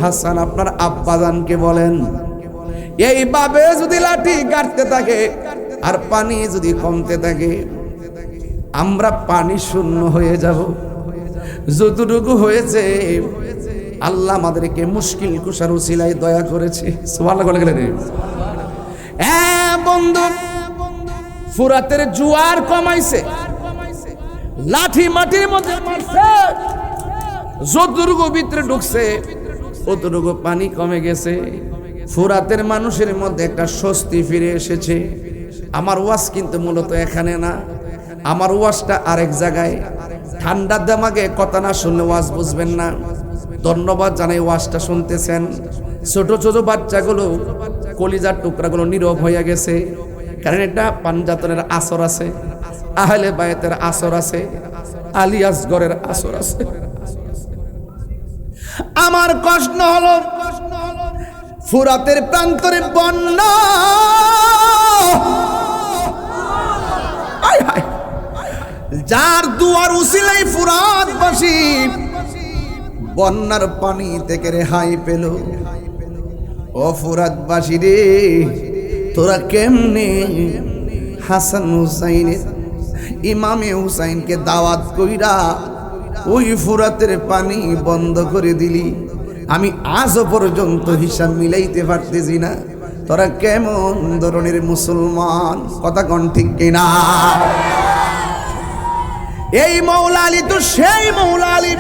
হাসান আপনার আব্বাজানকে বলেন, এইভাবে যদি লাঠি কাটতে থাকে আর পানি যদি কমতে থাকে, আমরা পানি শূন্য হয়ে যাব। যতটুকু হয়েছে আল্লাহ আমাদেরকে মুশকিল কুশার উসিলায় দয়া করেছে। সুবহানাল্লাহ বলে গেলেন। বন্ধু, ফুরাতের জোয়ার কমাইছে, লাঠি মাটির মধ্যে মারছে, যতটুকু ভিতরে ঢুকছে অতটুকু পানি কমে গেছে। ফুরাতের মানুষের মধ্যে একটা স্বস্তি ফিরে এসেছে। আমার ওয়াজ কিন্তু মূলত এখানে না, আমার ওয়াজটা আরেক জায়গায়। ঠান্ডা দামাগে কথা না শুনলে ওয়াজ বুঝবেন না। ধন্যবাদ জানাই ওয়াজটা শুনতেছেন। ছোট ছোট বাচ্চাগুলো কলিজার টুকরাগুলো নীরব হয়ে গেছে, কারণ এটা পাঞ্জাতনের আসর আছে, আহলে বায়াতের আসর আছে, আলী আসগরের আসর আছে। আমার কষ্ট হলো ফুরাতের প্রান্তরে বন্যা, যার দুয়ার উসিলাই ফুরাতবাসী বন্যার পানি থেকে রেহাই পেল। ও ফুরাতবাসী রে, তোরা কেমনে হাসান হুসাইনের, ইমামে হুসাইনকে দাওয়াত কইরা ওই ফুরাতের পানি বন্ধ করে দিলি? আমি আজও পর্যন্ত হিসাব মিলাইতে পারতেছি না তোরা কেমন ধরনের মুসলমান। কথা কোন ঠিক কিনা? এই মৌলা আলী তো সেই মৌলা আলী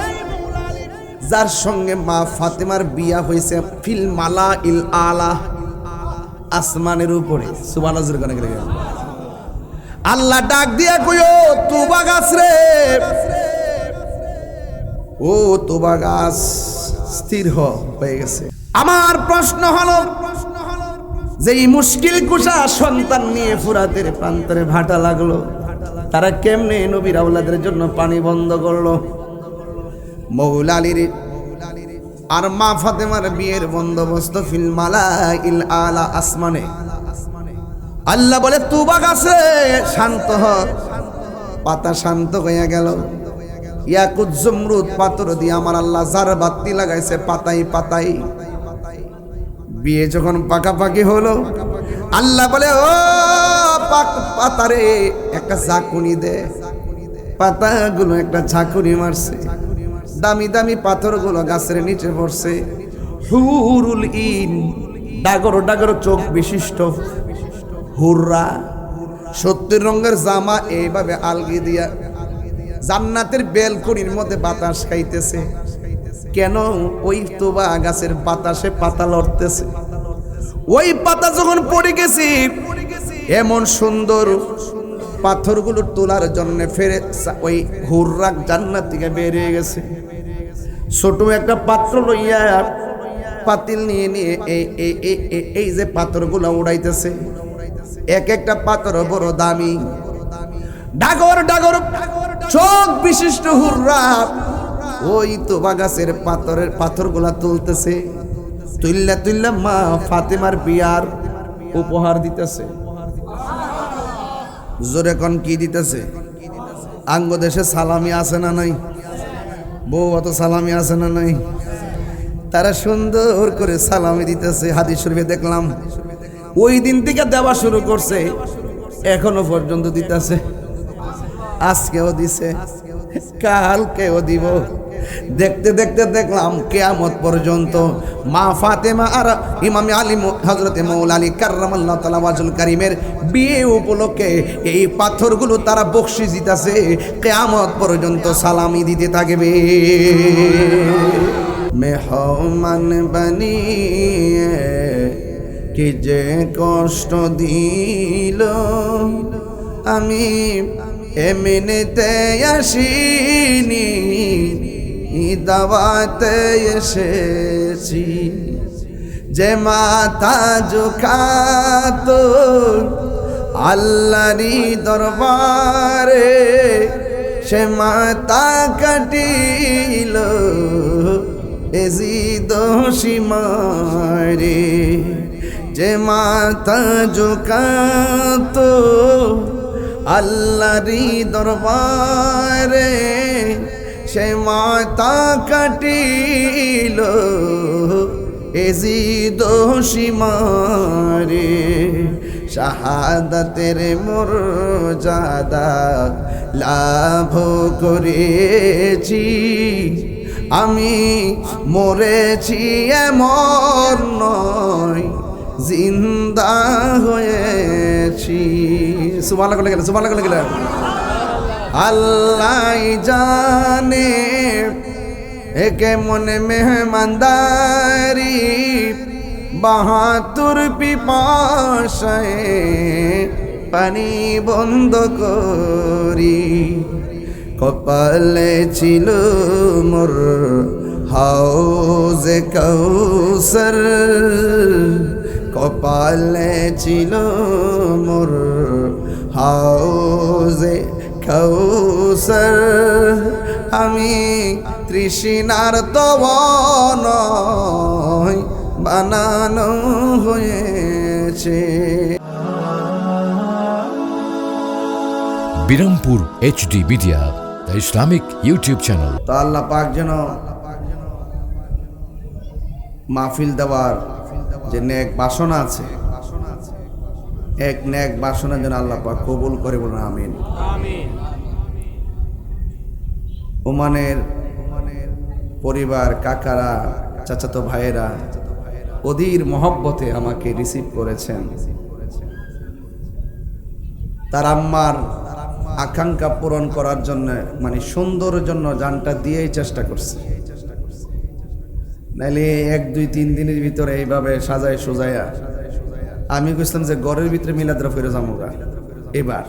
যার সঙ্গে মা ফাতেমার বিয়া হয়েছে ফিল মালা ইল আলা, আসমানের উপরে। সুবহানাল্লাহ। আল্লাহ ডাক দিয়া কইও, তুবা গাছ রে, ও তুবা গাছ স্থির হয়ে গেছে। আমার প্রশ্ন হলো, যে এই মুশকিল কুশা সন্তান নিয়ে ফুরাতের প্রান্তরে ভাটা লাগলো, তারা কেমনে নবীর আওলাদের জন্য পানি বন্ধ করলো? মৌলা আলীর আর মা ফাতেমার বিয়ের বন্দোবস্ত ফিল মালাইল আলা, আসমানে। আল্লাহ বলে, তুবা গাছে শান্ত হ। পাতা শান্ত হয়ে গেল। ইয়াকুত জমরুদ পাথর দিয়ে আমার আল্লাহ জার বাতি লাগাইছে পাতাই পাতাই। বিয়ে যখন পাকাপাকি হলো, আল্লাহ বলে, ও পাতারে একটা ঝাঁকুনি দে। পাতাগুলো একটা ঝাঁকুনি মারছে, দামি দামি পাথরগুলো গাছের নিচে পড়ছে। হুরুল ইন, ডাগর ডাগর চোখ বিশিষ্ট হুররা, 70 রঙের জামা এইভাবে আলগি দিয়া জান্নাতের বেলকনির মধ্যে বাতাস খাইতেছে। কেন? ওই তুবা গাছের বাতাসে পাতা লড়তেছে। ওই পাতা যখন পড়ে গেছে, এমন সুন্দর পাথরগুলো তোলার জন্য ফেরে ওই হুররা জান্নাত থেকে বেরিয়ে গেছে। ছোট একটা পাত্র লইয়া পাতিল নিয়ে নিয়ে এই যে পাথরগুলো উড়াইতেছে। এক একটা পাথর বড় দামি, ডাগর ডাগর চোখ বিশিষ্ট হুররা ওই তোবা গাছের পাথরগুলা তুলতেছে। তুল্লা তুল্লা মা ফাতেমার বিয়ার উপহার দিতেছে। জোরে কোন কি দিতেছে? আঙ্গ দেশে সালামি আছে না নাই? বউ অত সালামি আছে না নাই? তারা সুন্দর করে সালামি দিতেছে। হাদিস শরীফে দেখলাম ওই দিন থেকে দেওয়া শুরু করছে, এখনো পর্যন্ত দিতেছে। আজকেও দিছে, কালকেও দিব। দেখতে দেখতে দেখলাম কিয়ামত পর্যন্ত মা ফাতেমা আর ইমাম আলী হযরতে মাওলা আলী কাররামাল্লাহু তাআলা ওয়াজহুল কারীমের বিয়ে উপলক্ষে এই পাথরগুলো তারা বকশিশ দিতেছে। কিয়ামত পর্যন্ত সালামি দিতে থাকবে। মেহমান বানিয়ে কি যে কষ্ট দিল, আমি এমনিতে আসিনি, দাওয়াতে এসেছি। যে মাথা ঝুঁকাতো আল্লাহরই দরবারে, সে মাথা কাটিল এজিদ সীমারে। যে মাথা ঝুঁকাতো আল্লাহরই দরবারে, সে মাথা কাটিল এজিদ সীমারে শাহাদাতের মর্যাদা লাভ করেছি আমি মরেছি এমন নয় জিন্দা হয়েছি সুবহানাল্লাহ বলে গেলেন সুবহানাল্লাহ বলে গেলেন আল্লাহ জানে একে মনে মেহমানদারি 72 পিপাসায় পানি বন্ধ করি কপালে ছিল মোর হাউজে কাউসার কপালে ছিল মোর হাউজে কাউসার আমি তৃষ্ণার তবন বানানো হয়েছে Birampur HD media the Islamic YouTube channel. তো আল্লাহ পাক যেন মাহফিল দেওয়ার যে নেক বাসনা আছে এক নেক বাসনা যেন আল্লাহ পাক কবুল করে বলুন আমিন। ওমানের পরিবার কাকারা চাচাতো ভাইয়েরা অধীর মহব্বতে আমাকে রিসিভ করেছেন। তার আম্মার আকাঙ্ক্ষা পূরণ করার জন্য মানে সুন্দরের জন্য জানটা দিয়েই চেষ্টা করছে, নাইলে 1-2-3 দিনের ভিতরে এইভাবে সাজায় সোজায়া আমি বুঝলাম যে ঘরের ভিতরে মিলাদরা ফিরে যামুগা। এবার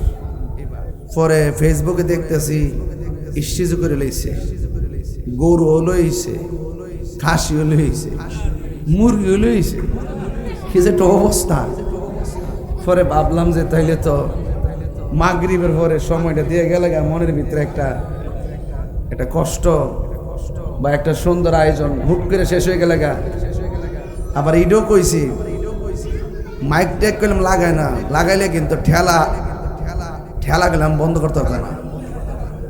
পরে ফেসবুকে দেখতেছি ইস্টিজু করে লইছে, গরু লইছে, খাসি লইছে, মুরগি লইছে, কি যে একটা অবস্থা। পরে ভাবলাম যে তাইলে তো মাগরিবের পরে সময়টা দিয়ে গেলে মনের ভিতরে একটা কষ্ট বা একটা সুন্দর আয়োজন হুট করে শেষ হয়ে গেলে আবার ইডও কইছি মাইক টেক করলাম লাগায় না, লাগাইলে কিন্তু ঠেলা গেলাম বন্ধ করতে হবে না,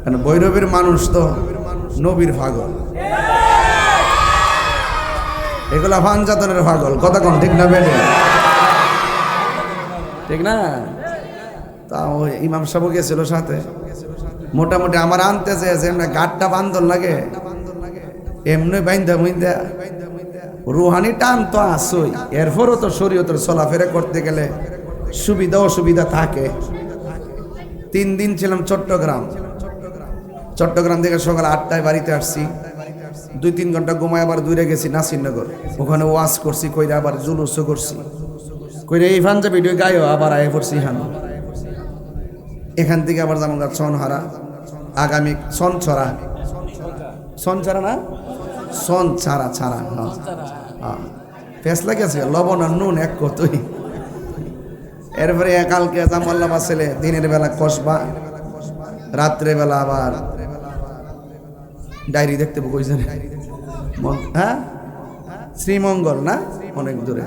কারণ ভৈরবের মানুষ তো নবীর পাগল, এগুলা ফানজাতনের পাগল। কথা কোন ঠিক না বেড়ে ঠিক না? তা ওই ইমাম সাহেব গেছিল সাথে, মোটামুটি আমার আনতে চেয়েছে এমনি গাঠটা বান্ধন লাগে, এমনি বাইন্দা বইন্দা রুহানি টান তো আসই, এরপরও তো শরীয়তের চলাফেরা করতে গেলে সুবিধা অসুবিধা থাকে। 3 দিন ছিলাম চট্টগ্রাম থেকে সকাল 8টায় বাড়িতে আসছি, 2-3 ঘন্টা ঘুমায় আবার দূরে গেছি নাসিরনগর, ওখানে ওয়াজ করছি, কইরা আবার জুলুসও করছি, কইরা এই পাঞ্জাবি ভিডিও গাইও আবার আয় পড়ছি। এখান থেকে আবার যেমন ছনহারা আগামী ছনছড়া না ছনছাড়া ছাড়া ফেসলা গেছে লবণ আর নুন এক কতই। এরপরে কালকে জামাল্লা বাসেলে দিনের বেলা কসবা, রাত্রে বেলা আবার ডায়েরি দেখতে কইছেন, হ্যাঁ শ্রীমঙ্গল না অনেক দূরে।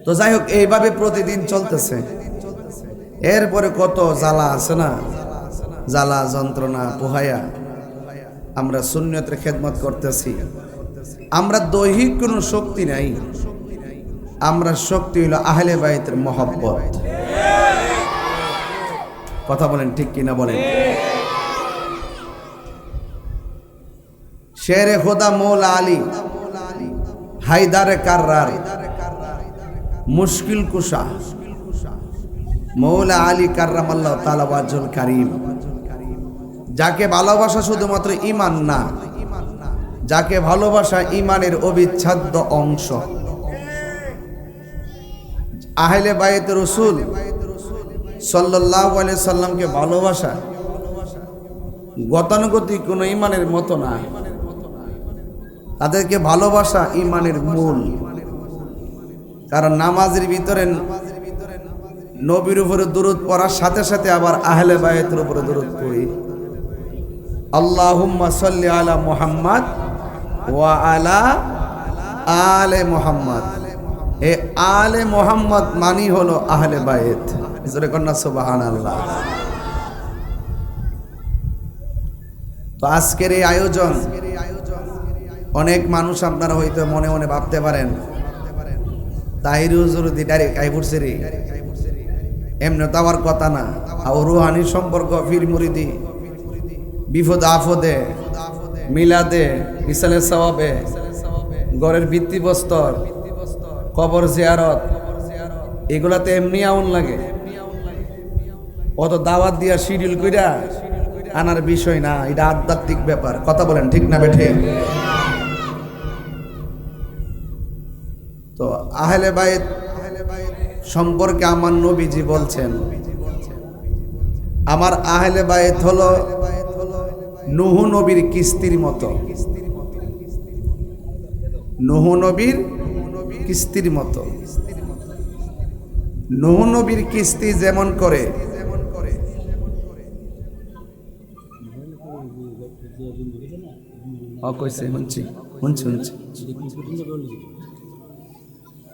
তো যাই হোক এইভাবে প্রতিদিন চলতেছে। এরপরে কত জ্বালা আছে না, জ্বালা যন্ত্রণা পোহায়া আমরা সুন্নতের খেদমত করতেছি। আমরা দৈহিক কোনো শক্তি নাই, আমরা শক্তি হইল আহলে বাইতের মহব্বত। কথা বলেন ঠিক কিনা বলেন? শেরে খোদা মৌলা আলী হায়দারে কাররার মুশকিল কুশা মৌলা আলী কাররামাল্লাহু তাআলা ওয়াজহুল কারীম, যাকে ভালোবাসা শুধুমাত্র ঈমান না, যাকে ভালোবাসা ঈমানের অবিচ্ছেদ্য অংশ। আহলে বাইত রাসূল সাল্লাল্লাহু আলাইহি সাল্লামকে ভালোবাসা গতানুগতিক কোনো ঈমানের মতো না, তাদেরকে ভালোবাসা ঈমানের মূল। কারণ নামাজের ভিতরে নবীর উপরে দুরূদ পড়ার সাথে সাথে আবার আহলে বাইতের উপরে দুরূদ পড়ি, আল্লাহুম্মা সাল্লি আলা মুহাম্মাদ ওয়া আলা আলে মুহাম্মাদ। এ আলে মুহাম্মদ মানি হলো আহলে বাইত। জোরে কন্না সুবহানাল্লাহ। তো আজকের এই আয়োজন অনেক মানুষ আপনারা হয়তো মনে মনে ভাবতে পারেন তাহির হুজুর দি ডাইরেক্ট আইপুরছে রে, এমনি তো আমার কথা না। আর রুহানি সম্পর্ক ফির মুরিদি বিপদ আফদে মিলাদে বিশালের সওয়াবে ঘরের ভিত্তিপ্রস্তর কবর জিয়ারত এগুলাতে এমনি আউন লাগে। অত দাওয়াত দিয়া শিডিউল কইরা আনার বিষয় না, এটা আধ্যাত্মিক ব্যাপার। কথা বলেন ঠিক না বেঠে? তো আহলে বাইত সম্পর্কে আমার নবীজি বলছেন, আমার আহলে বাইত হলো নূহ নবীর কিস্তির মতো। নূহ নবীর কিস্তির মতো। নূহ নবীর কিস্তি যেমন করে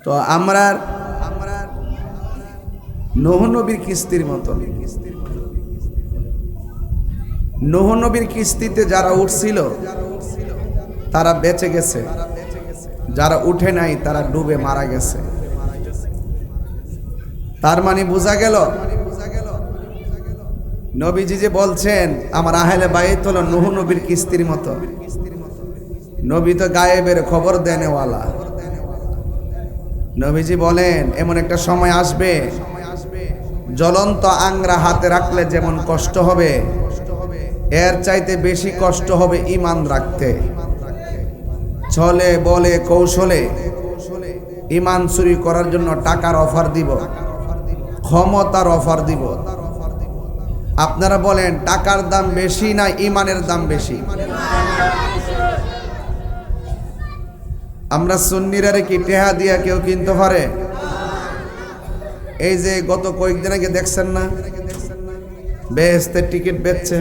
তো আমরা নূহ নবীর কিস্তির মতো। নূহ নবীর কিস্তিতে যারা উঠছিল তারা বেঁচে গেছে, যারা উঠে নাই তারা ডুবে মারা গেছে। তার মানে বোঝা গেল নবীজি যে বলছেন আমার আহলে বাইত হলো নূহ নবীর কিস্তির মতো। নবী তো গায়েবের খবর দেনেওয়ালা। নবীজি বলেন এমন একটা সময় আসবে জ্বলন্ত আংরা হাতে রাখলে যেমন কষ্ট হবে, এর চাইতে বেশি কষ্ট হবে ঈমান রাখতে। ছলে বলে কৌশলে ঈমান চুরি করার জন্য টাকার অফার দিব, ক্ষমতার অফার দিব। আপনারা বলেন টাকার দাম বেশি না ঈমানের দাম বেশি? আমরা সুন্নিরা কি টেহা দিয়া কেউ কিনতে পারে? এই যে গত কয়েকদিন আগে দেখছেন না বেহেশতের টিকিট বেচছে,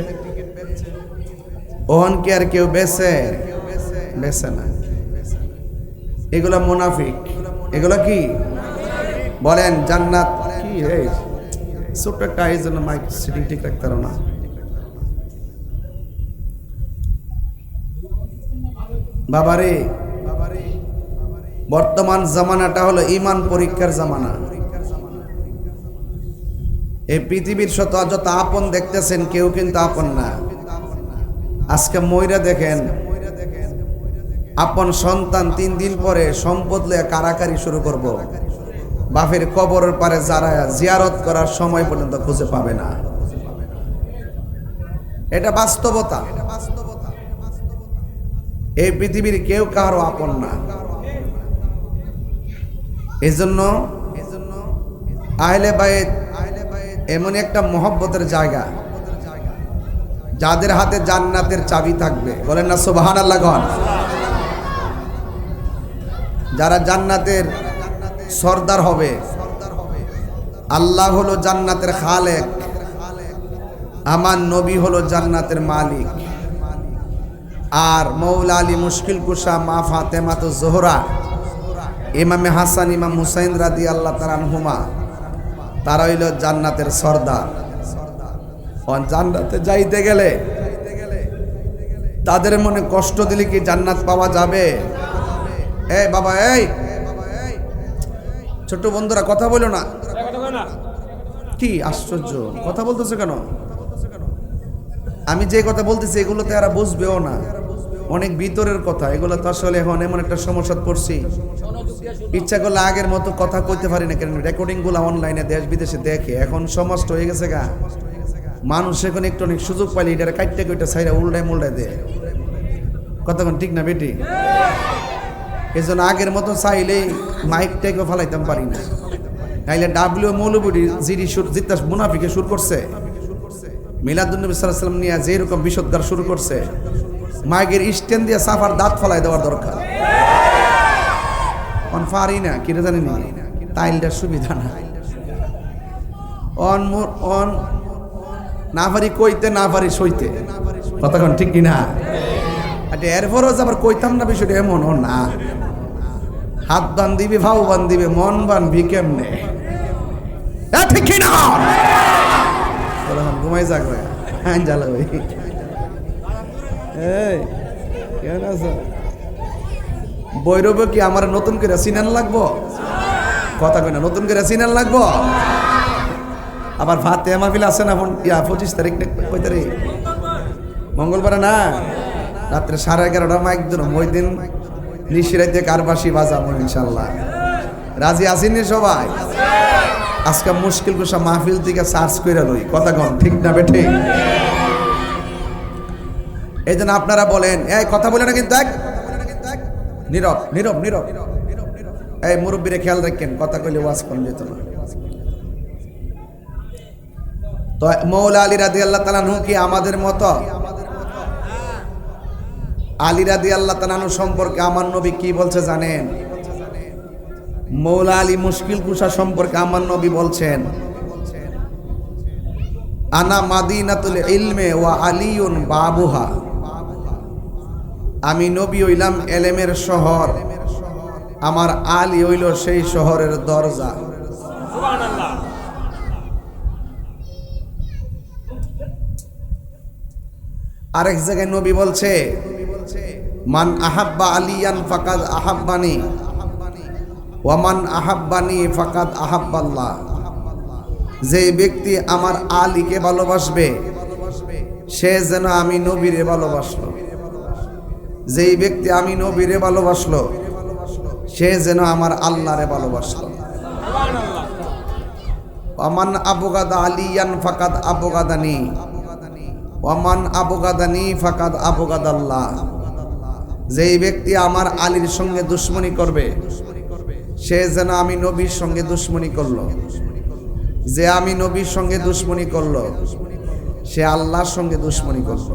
ওহন কি আর কেউ বেচে? বেচে না। এগুলা মুনাফিক। এগুলা কি বলেন? জান্নাত কি? এই ছোট্ট একটা এই জন্য মাইক সিটিং ঠিক রাখতে পারো না। বাবারে বর্তমান জামানাটা হলো ঈমান পরীক্ষার জামানা। এই পৃথিবীর যত আপন দেখতেছেন কেউ কিন্তু আপন না। আজকে ময়রা দেখেন, আপন সন্তান 3 দিন পরে সম্পদ লয়ে কারাকারি শুরু করব। বাপের কবরের পারে যারা জিয়ারত করার সময় পর্যন্ত খুঁজে পাবে না। এটা বাস্তবতা। এই পৃথিবীর কেউ কারো আপন না। এজন্য আহলে বাইত এমন একটা মহব্বতের জায়গা যাদের হাতে জান্নাতের চাবি থাকবে। বলেন না সুবহানাল্লাহ গণ। যারা জান্নাতের সর্দার হবে। আল্লাহ হলো জান্নাতের খালেক, আমার নবী হলো জান্নাতের মালিক। আর মৌলা আলী মুশকিল কুশা মা ফাতেমাতু জোহরা, ইমামে হাসান ইমাম হুসাইন রাদিয়াল্লাহু তাআলা আনহুমা, তারা হইল জান্নাতের সর্দার। জান্নাতে যাইতে গেলে তাদের মনে কষ্ট দিলে কি জান্নাত পাওয়া যাবে? এই বাবা, এই ছোট বন্ধুরা কথা বলো না। কি আশ্চর্য কথা বলতেছে কেন? আমি যে কথা বলতেছি এগুলো তো এরা বুঝবেও না, অনেক ভিতরের কথা। এগুলো তো আসলে এখন এমন একটা সমস্যা পড়ছি, ইচ্ছা করলে আগের মতো কথা কইতে পারি না। কেন রেকর্ডিং গুলো অনলাইনে দেশ বিদেশে দেখে এখন সমাজ হয়ে গেছে গা। মানুষ এখন একটু অনেক সুযোগ পাইলে এটা কাটতে কইটা ছাইরা উল্টায় মুল্টায় দেয়। কতক্ষণ ঠিক না বেটি? এই জন্য আগের মতো চাইলেই মাইকটাকে ফালাইতাম পারি না। তাইলে ডাব্লিউ মৌলবী জিডি সুর জিতা মুনাফিকে সুর করছে, মিলাদুন্নবী সাল্লাল্লাহু আলাইহি ওয়াসাল্লাম নিয়ে যেরকম বিশুদ্ধগার শুরু করছে, মাইকের স্ট্যান্ড দিয়ে সাফার দাঁত ফলাই দেওয়ার দরকার। অন পারি না কি রে জানি না, তাইলটার সুবিধা না। অন অন না পারি কইতে, না পারি সইতে। কতক্ষণ ঠিক কিনা? এরপরও আবার কইতাম না বিষয়টা এমন ও না। হাত বান দিবি, ভাও বান দিবে, মন বানবি কেমনে? ঠিক কিনা? ঘুমাই যাক জ্বালা ভাই। এই কেমন আছো? বৈরবে কি আমার নতুন করে চিনান লাগবো? কথা কই না, নতুন করে চিনান লাগবো? আবার ফাতে মাহফিল আছে না 25 তারিখ না কয় তারিখ? মঙ্গলবার না, রাত্রে 11:30 মাইক ধরুন। ওই দিন নিশিরাইতে কারবাসি বাজাবো ইনশাল্লাহ। রাজি আসেননি সবাই? আজকে মুশকিল কুশা মাহফিল থেকে সার্চ করে লই, কথা কন ঠিক না বেঠে? এই জন্য আপনারা বলেন, এই কথা বলে না কিন্তু, এক নীরব নীরব নীরব। এই মুরব্বীরে খেয়াল রাখেন, কথা কইলে ওয়াজ করেন যেত না। তো মৌলা আলী রাদিয়াল্লাহু তাআলা আনহু কি আমাদের মতো? আলী রাদিয়াল্লাহু তাআলা আনহু সম্পর্কে আমার নবী কি বলছে জানেন? মৌলা আলী মুশকিল কুশা সম্পর্কে আমার নবী বলছেন, আনা মাদিনাতুল ইলমে ওয়া আলিউন বাবুহা। আমি নবী হইলাম এলেমের শহর, আমার আলী হইল সেই শহরের দরজা। সুবহানাল্লাহ। আরেক জায়গায় নবী বলছে, মান আহাব্বা আলিয়ান ফাকাদ আহাব্বানি ওয়া মান আহাব্বানি ফাকাদ আহাব্বাল্লাহ। যে ব্যক্তি আমার আলীকে ভালোবাসবে সে যেন আমি নবীরে ভালোবাসলো। যেই ব্যক্তি আমি নবীরে ভালোবাসলো সে যেন আমার আল্লাহরে ভালোবাসলো। ওয়ামান আবগাদা আলিয়ান ফাকাদ আবগাদানি ওয়ামান আবগাদানি ফাকাদ আবগাদাল্লাহ। যেই ব্যক্তি আমার আলীর সঙ্গে দুশমনি করবে সে যেন আমি নবীর সঙ্গে দুশমনি করলো। যে আমি নবীর সঙ্গে দুশমনি করলো সে আল্লাহর সঙ্গে দুশমনি করলো।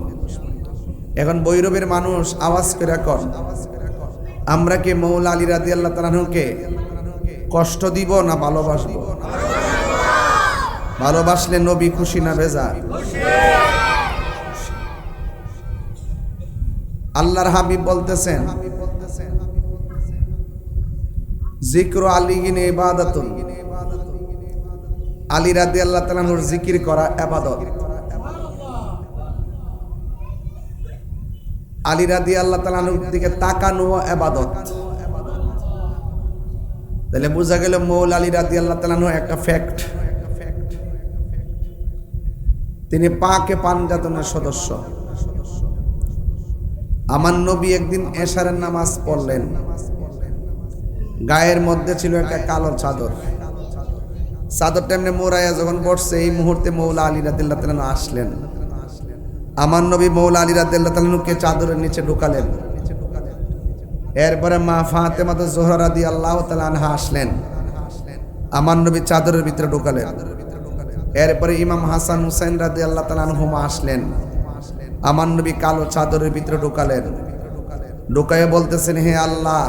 এখন বৈরবের মানুষ আওয়াজ করে কর, আমরা কি মৌলা আলী রাদিয়াল্লাহু তাআলা আনহুকে কষ্ট দিব না ভালোবাসবো? ভালোবাসলে নবী খুশি না বেজার? আল্লাহর হাবিব বলতেছেন, যিকরু আলিয়িন ইবাদাতুন। আলী রাদিয়াল্লাহু তাআলা আনহুর জিকির করা ইবাদত। আলী রাদিয়াল্লাহু তাআলা আনহুর দিকে তাকানো ইবাদত। তাহলে বোঝা গেল মৌলা আলী রাদিয়াল্লাহু তাআলা আনহু একটা ফ্যাক্ট। তিনি পাকে পাঞ্জাতনের সদস্য। আমার নবী একদিন এশারের নামাজ পড়লেন, গায়ের মধ্যে ছিল একটা কালো চাদর। চাদরটা এমনি মোড়াইয়া যখন পড়ছে, এই মুহূর্তে মৌলা আলী রাদিয়াল্লাহু তাআলা আনহু আসলেন। আমার নবী মৌলা আলী রাদিয়াল্লাহু তাআলা আনহুকে চাদরের নিচে ঢুকালেন। এরপরে মা ফাতেমা জোহরা রাদিয়াল্লাহু তাআলা আনহা আসলেন, আমার নবী চাদরের ভিতরে ঢুকালেন। এরপরে ইমাম হাসান হুসাইন রাদিয়াল্লাহু তাআলা আনহুমা আসলেন, আমার নবী কালো চাদরের ভিতরে ঢুকালেন। ঢুকাইয়া বলতেছেন, হে আল্লাহ,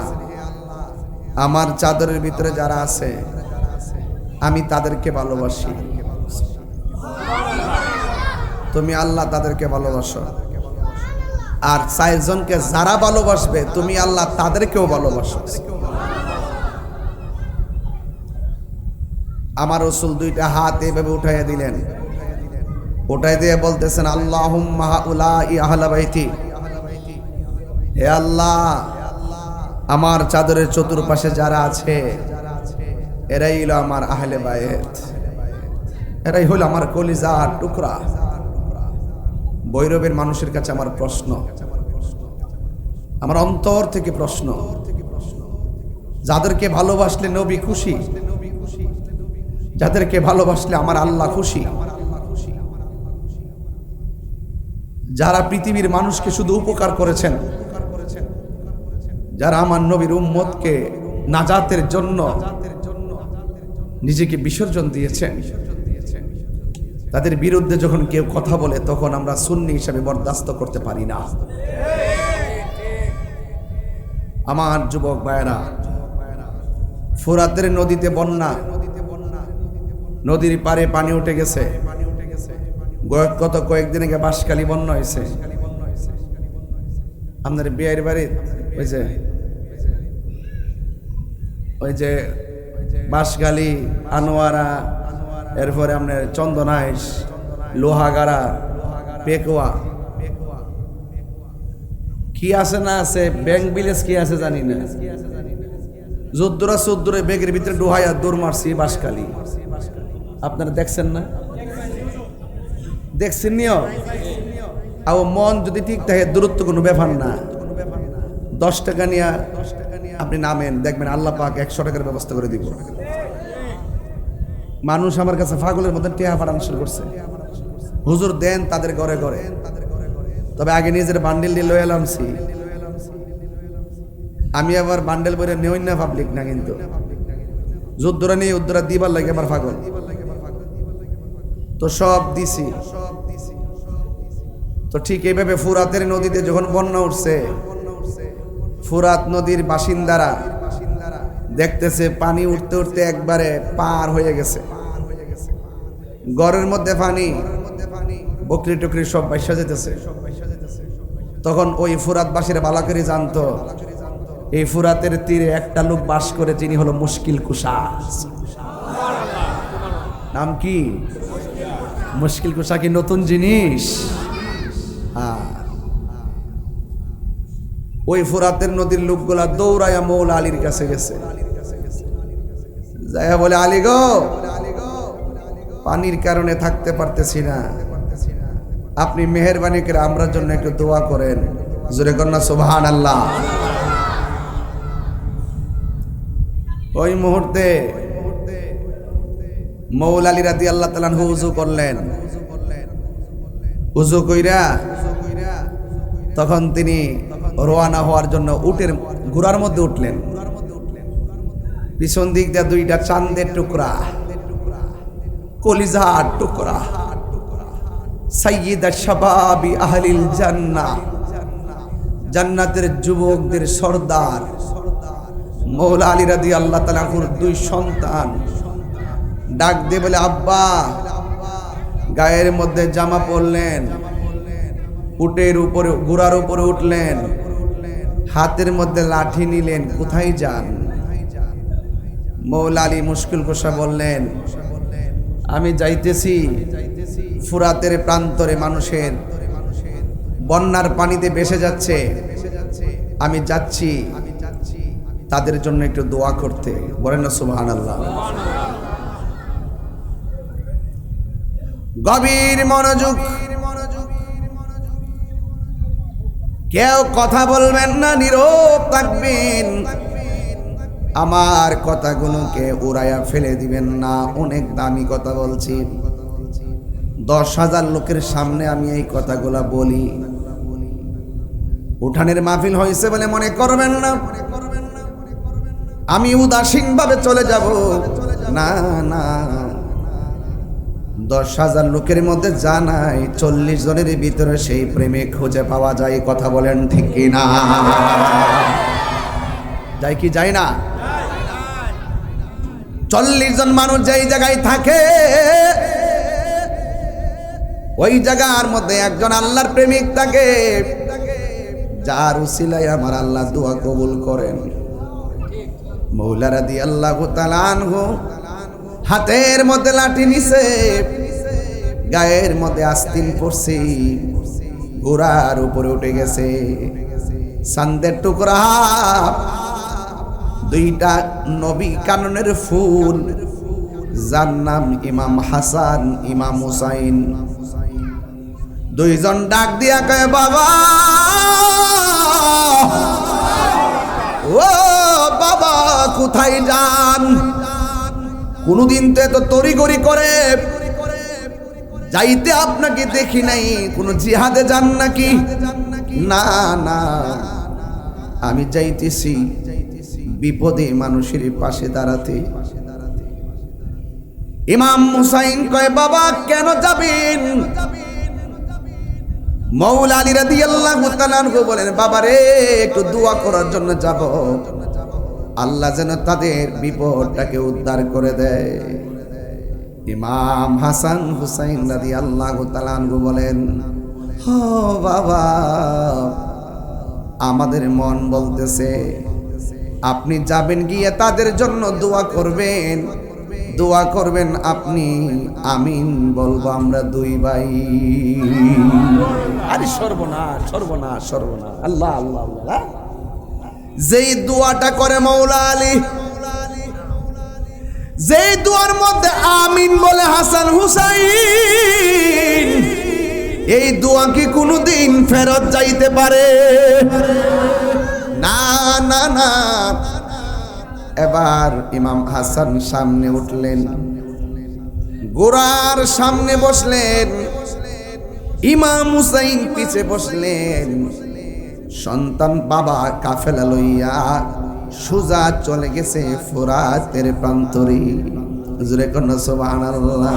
আমার চাদরের ভিতরে যারা আছে আমি তাদেরকে ভালোবাসি, তুমি আল্লাহ তাদেরকে ভালোবাসো। আর 4 জনকে যারা ভালোবাসবে তুমি আল্লাহ তাদেরকেও ভালোবাসো। আমার রাসূল 2টা হাত এভাবে উঠাইয়া দিলেন, উঠাই দিয়ে বলতেছেন, আল্লাহুম্মা হাউলাই আহলা বাইতি। হে আল্লাহ, আমার চাদরের চতুর্পাশে যারা আছে এরাই হলো আমার আহলে বাইত, এরাই হলো আমার কলিজার টুকরা। বৈরবের মানুষের কাছে আমার প্রশ্ন, আমার অন্তর থেকে প্রশ্ন, যাদেরকে ভালোবাসলে নবী খুশি, যাদেরকে ভালোবাসলে আমার আল্লাহ খুশি, যারা পৃথিবীর মানুষকে শুধু উপকার করেছেন, যারা আমার নবীর উম্মতকে নাজাতের জন্য নিজেকে বিসর্জন দিয়েছেন, তাদের বিরুদ্ধে যখন কেউ কথা বলে তখন আমরা সুন্নি হিসাবে বরদাস্ত করতে পারি না। আমার যুবক ভাইয়েরা, ফোরাতের নদীতে বন্যা, নদীর পারে পানি উঠে গেছে। গত কয়েকদিন আগে বাঁশখালী বন্যা হয়েছে। আপনার বিয়ের বাড়ি ওই যে বাঁশখালী, আনোয়ারা, এরপরে আপনার চন্দনাইশ, লোহাগাড়া, পেকুয়া, কি আছে না আছে, ব্যাংক বিলেজ কি আছে জানি না, যুদ্ধরা চোদ্দরে ব্যাগের ভিতরে ডোহাইয়া দৌড় মারছি বাসকালি। আপনারা দেখছেন না? দেখছেন নিও। আর মন যদি ঠিক থাকে দূরত্ব কোনো ব্যাপার না। 10 টাকা নিয়ে আপনি নামেন, দেখবেন আল্লাহ পাক 100 টাকার ব্যবস্থা করে দিব। মানুষ আমার কাছে পাগলের মতন টেহা পাঠানো শুরু করছে, হুজুর দেন তাদের ঘরে ঘরে। তবে আগে নিজের বান্ডেল দিয়ে লয়ে এলামছি। আমি আবার বান্ডেল বইরে নেই না, পাবলিক না, কিন্তু যুদ্ধরা নিয়ে উদ্দরা দিবার লাগে আমার পাগল। তো সব দিছি। তো ঠিক এইভাবে ফুরাতের নদীতে যখন বন্যা উঠছে, ফুরাত নদীর বাসিন্দারা দেখতেছে পানি উঠতে উঠতে একবারে পার হয়ে গেছে, ঘরের মধ্যে পানি, বকরি টকরি সব বাইসা যেতেছে। তখন ওই ফুরাতবাসীরা ভালো করে জানতো এই ফুরাতের তীরে একটা লোক বাস করে, যিনি হলো মুশকিল কুশা। নাম কি? মুশকিল কুশা কি নতুন জিনিস? হ্যাঁ। ওই ফুরাতের নদীর লোকগুলা দৌড়াইয়া মৌলা আলীর কাছে গেছে, যাইয়া বলে, আলী গো, পানির কারণে থাকতে পারতেছি না, আপনি মেহেরবানি করে আমরার জন্য একটু দোয়া করেন। জোরে কন্যা সুবহানাল্লাহ। ওই মুহূর্তে মৌলা আলী রাদিয়াল্লাহু তাআলা আনহু উযু করলেন। উযু কইরা তখন তিনি রওনা হওয়ার জন্য উটের ঘোড়ার মধ্যে উঠলেন। পিছন দিক দিয়ে 2টা চাঁদের টুকরা, কলিজার টুকরা, সাইয়্যিদা শাবাবি আহলিল জান্নাহ, জান্নাতের যুবকদের সর্দার মৌলা আলী রাদিয়াল্লাহু তাআলা আনহুর 2 সন্তান ডাক দিয়ে বলে, আব্বা। গায়ের মধ্যে জামা পরলেন, উটের উপরে ঘোড়ার উপরে উঠলেন, হাতের মধ্যে লাঠি নিলেন, কোথায় যান? মৌলা আলী মুশকিল কুশা বললেন, আমি যাইতেছি ফুরাতের প্রান্তরে, মানুষের বন্যার পানিতে ভেসে যাচ্ছে, আমি যাচ্ছি তাদের জন্য একটু দোয়া করতে। বলেন না সুবহানাল্লাহ। গভীর মনোযোগ, কেউ কথা বলবেন না, নীরব থাকবেন। আমার কথাগুলোকে উড়াইয়া ফেলে দিবেন না, অনেক দামি কথা বলছি। 10,000 লোকের সামনে আমি এই কথাগুলা বলি। উঠানের মাহফিল হয়েছে বলে মনে করবেন না আমি উদাসীন ভাবে চলে যাব, না না। 10,000 লোকের মধ্যে জানাই 40 জনের ভিতরে সেই প্রেমে খুঁজে পাওয়া যায়। কথা বলেন ঠিক কি না? যায় কি যায় না? 40 জন মানুষ যেই জায়গায় থাকে, ওই জায়গার মধ্যে একজন আল্লাহর প্রেমিক থাকে, যার উসিলায় আমার আল্লাহ দোয়া কবুল করেন। মৌলা রাদিয়াল্লাহু তাআলা আনহু হাতের মধ্যে লাঠি নিছে, গায়ের মধ্যে আস্তিন পড়ছে, ঘোড়ার উপরে উঠে গেছে। চাঁদের টুকরা, 2টা নবী কাননের ফুল, যার নাম ইমাম হাসান, ইমাম হুসাইন। 2 জন ডাক দিয়া কয়, বাবা ও বাবা, কোথায় যান? কোনদিন তো এত তড়িঘড়ি করে যাইতে আপনাকে দেখি নাই, কোন জিহাদে যান নাকি? না না, আমি যাইতেছি বিপদে মানুষের পাশে দাঁড়াতে। ইমাম হুসাইন কয়, বাবা কেন যাবেন? মৌলা আলী রাদিয়াল্লাহু তাআলা আনহু বলেন, বাবা রে, একটু দোয়া করার জন্য যাব, আল্লাহ যেন তাদের বিপদটাকে উদ্ধার করে দেয়। ইমাম হাসান হুসাইন রাদিয়াল্লাহু তাআলা আনহু বলেন, ও বাবা, আমাদের মন বলতেছে আপনি যাবেন গিয়ে তাদের জন্য দোয়া করবেন, দোয়া করবেন আপনি, আমিন বলবো আমরা দুই ভাই। আরে সর্বনাশ সর্বনাশ সর্বনাশ, আল্লাহ আল্লাহ আল্লাহ। যেই দোয়াটা করে মৌলা আলী, যেই দোয়ার মধ্যে আমিন বলে হাসান হুসাইন, এই দোয়া কি কোনোদিন ফেরত যাইতে পারে? না না না। এবার ইমাম হাসান সামনে উঠলেন, গোরার সামনে বসলেন, ইমাম হুসাইন পিছে বসলেন। সন্তান বাবা কাফেলা লইয়া সোজা চলে গেছে ফোরাতের প্রান্তরে। হুজুরে কন্যা সুবহানাল্লাহ।